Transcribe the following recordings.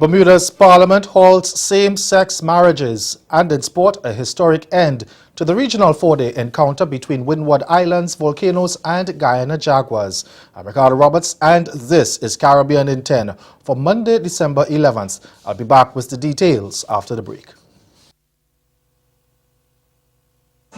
Bermuda's parliament halts same-sex marriages, and in sport, a historic end to the regional four-day encounter between Windward Islands Volcanoes and Guyana Jaguars. I'm Ricardo Roberts, and this is Caribbean in 10 for Monday, December 11th. I'll be back with the details after the break.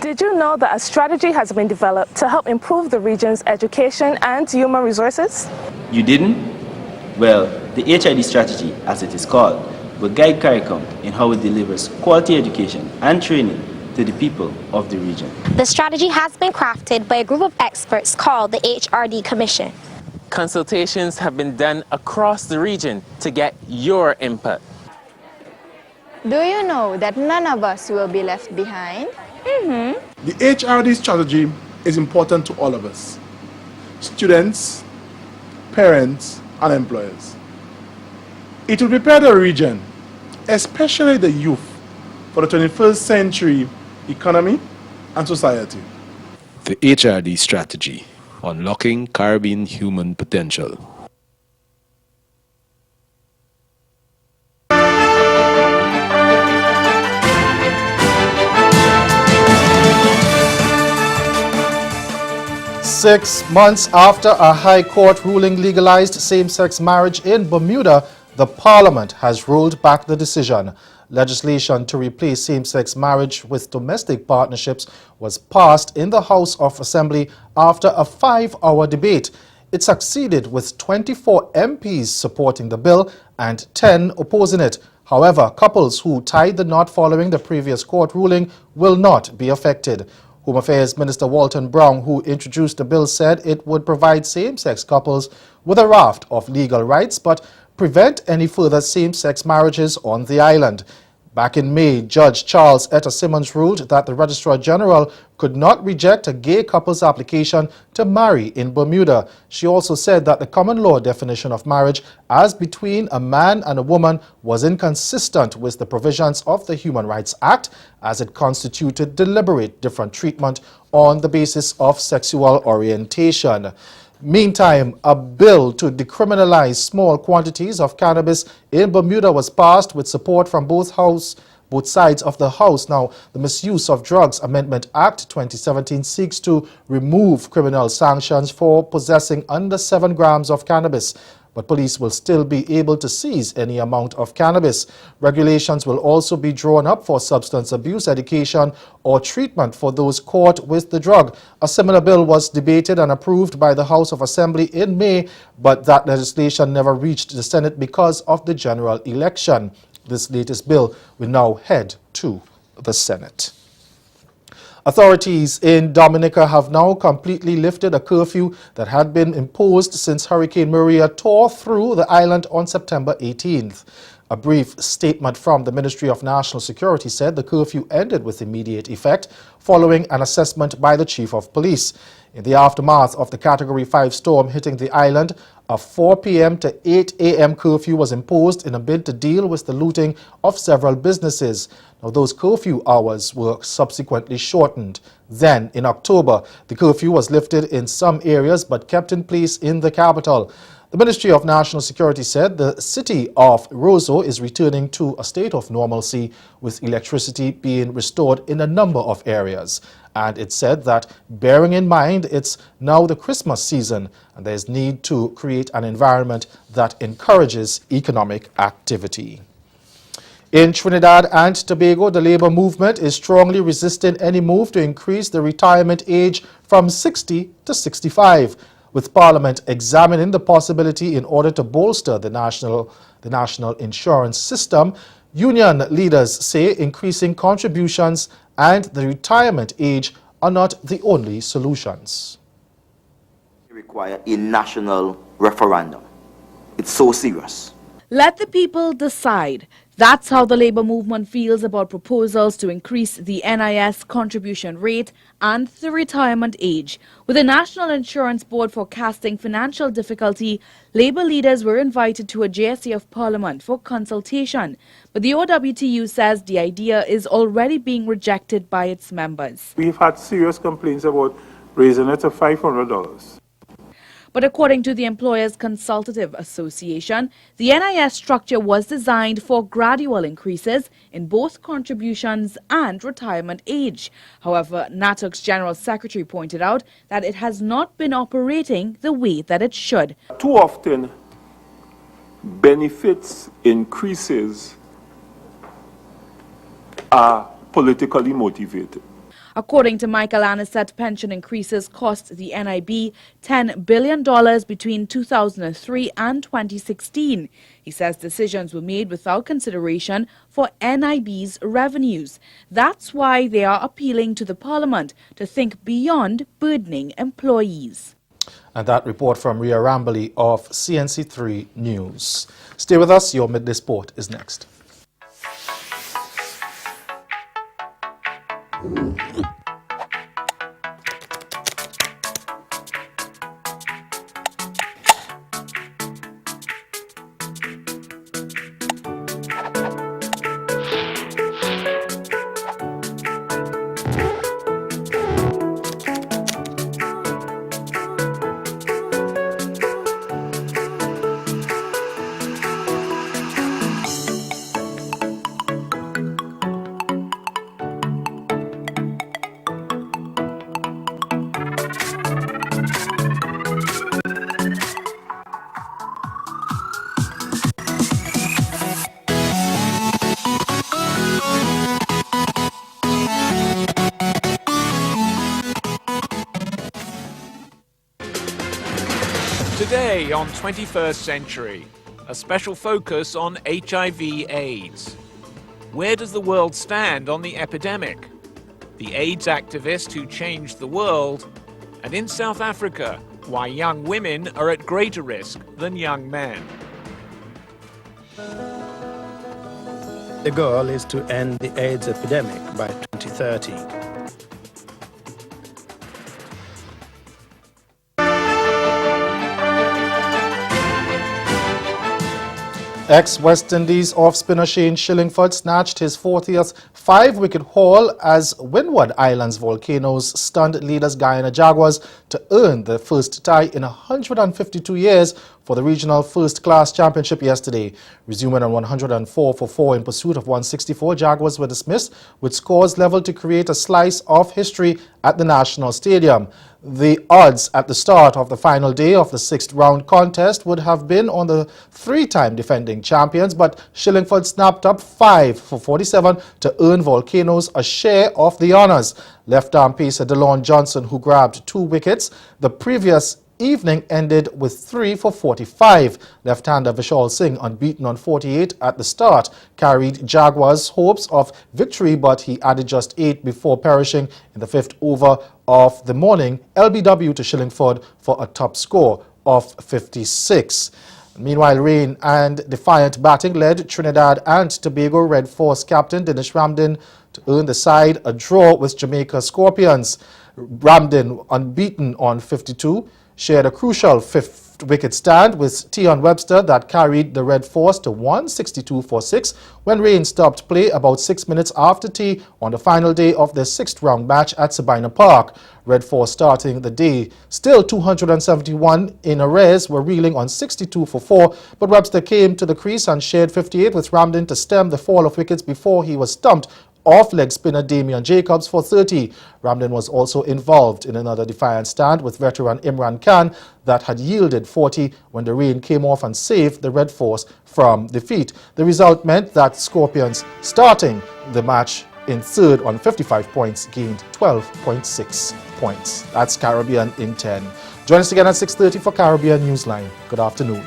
Did you know that a strategy has been developed to help improve the region's education and human resources? You didn't? Well, the HID strategy, as it is called, will guide CARICOM in how it delivers quality education and training to the people of the region. The strategy has been crafted by a group of experts called the HRD Commission. Consultations have been done across the region to get your input. Do you know that none of us will be left behind? The HRD strategy is important to all of us, students, parents, and employers. It will prepare the region, especially the youth, for the 21st century economy and society. The HRD strategy, unlocking Caribbean human potential. Six months after a high court ruling legalized same-sex marriage in Bermuda, the parliament has rolled back the decision. Legislation to replace same-sex marriage with domestic partnerships was passed in the House of Assembly after a 5-hour debate. It succeeded with 24 MPs supporting the bill and 10 opposing it. However, couples who tied the knot following the previous court ruling will not be affected. Home Affairs Minister Walton Brown, who introduced the bill, said it would provide same-sex couples with a raft of legal rights but prevent any further same-sex marriages on the island. Back in May, Judge Charles Etta Simmons ruled that the Registrar General could not reject a gay couple's application to marry in Bermuda. She also said that the common law definition of marriage as between a man and a woman was inconsistent with the provisions of the Human Rights Act, as it constituted deliberate different treatment on the basis of sexual orientation. Meantime, a bill to decriminalize small quantities of cannabis in Bermuda was passed with support from both sides of the House. Now, the Misuse of Drugs Amendment Act 2017 seeks to remove criminal sanctions for possessing under 7 grams of cannabis, but police will still be able to seize any amount of cannabis. Regulations will also be drawn up for substance abuse education or treatment for those caught with the drug. A similar bill was debated and approved by the House of Assembly in May, but that legislation never reached the Senate because of the general election. This latest bill will now head to the Senate. Authorities in Dominica have now completely lifted a curfew that had been imposed since Hurricane Maria tore through the island on September 18th. A brief statement from the Ministry of National Security said the curfew ended with immediate effect following an assessment by the Chief of Police. In the aftermath of the Category 5 storm hitting the island, a 4 p.m. to 8 a.m. curfew was imposed in a bid to deal with the looting of several businesses. Now, those curfew hours were subsequently shortened. Then, in October, the curfew was lifted in some areas but kept in place in the capital. The Ministry of National Security said the city of Roseau is returning to a state of normalcy, with electricity being restored in a number of areas. And it said that, bearing in mind it's now the Christmas season and there is need to create an environment that encourages economic activity. In Trinidad and Tobago, the labor movement is strongly resisting any move to increase the retirement age from 60 to 65. With Parliament examining the possibility in order to bolster the national insurance system, union leaders say increasing contributions and the retirement age are not the only solutions. We require a national referendum. It's so serious. Let the people decide. That's how the labor movement feels about proposals to increase the NIS contribution rate and the retirement age. With the National Insurance Board forecasting financial difficulty, labor leaders were invited to a JSA of Parliament for consultation. But the OWTU says the idea is already being rejected by its members. We've had serious complaints about raising it to $500. But according to the Employers Consultative Association, the NIS structure was designed for gradual increases in both contributions and retirement age. However, NATUC's General Secretary pointed out that it has not been operating the way that it should. Too often, benefits increases are politically motivated. According to Michael Anisette, pension increases cost the NIB $10 billion between 2003 and 2016. He says decisions were made without consideration for NIB's revenues. That's why they are appealing to the Parliament to think beyond burdening employees. And that report from Ria Rambali of CNC3 News. Stay with us, your Midday Sport is next. Today on 21st Century, a special focus on HIV/AIDS. Where does the world stand on the epidemic? The AIDS activist who changed the world. And in South Africa, why young women are at greater risk than young men. The goal is to end the AIDS epidemic by 2030. Ex-West Indies off-spinner Shane Shillingford snatched his 40th 5-wicket haul as Windward Islands Volcanoes stunned leaders Guyana Jaguars to earn their first tie in 152 years for the regional first-class championship yesterday. Resuming on 104 for 4 in pursuit of 164, Jaguars were dismissed with scores level to create a slice of history at the National Stadium. The odds at the start of the final day of the 6th round contest would have been on the 3-time defending champions, but Shillingford snapped up 5 for 47 to earn Volcanoes a share of the honours. Left-arm pacer DeLon Johnson, who grabbed 2 wickets the previous evening, ended with 3 for 45. Left-hander Vishal Singh, unbeaten on 48 at the start, carried Jaguars' hopes of victory, but he added just 8 before perishing in the 5th over of the morning LBW to Shillingford for a top score of 56. Meanwhile, rain and defiant batting led Trinidad and Tobago Red Force captain Dinesh Ramdin to earn the side a draw with Jamaica Scorpions. Ramdin, unbeaten on 52, shared a crucial 5th wicket stand with Tion Webster that carried the Red Force to 162 for 6 when rain stopped play about 6 minutes after tea on the final day of their 6th round match at Sabina Park. Red Force starting the day still 271 in arrears were reeling on 62 for 4, but Webster came to the crease and shared 58 with Ramdin to stem the fall of wickets before he was stumped off-leg spinner Damian Jacobs for 30. Ramdin was also involved in another defiant stand with veteran Imran Khan that had yielded 40 when the rain came off and saved the Red Force from defeat. The result meant that Scorpions, starting the match in 3rd on 55 points, gained 12.6 points. That's Caribbean in 10. Join us again at 6:30 for Caribbean Newsline. Good afternoon.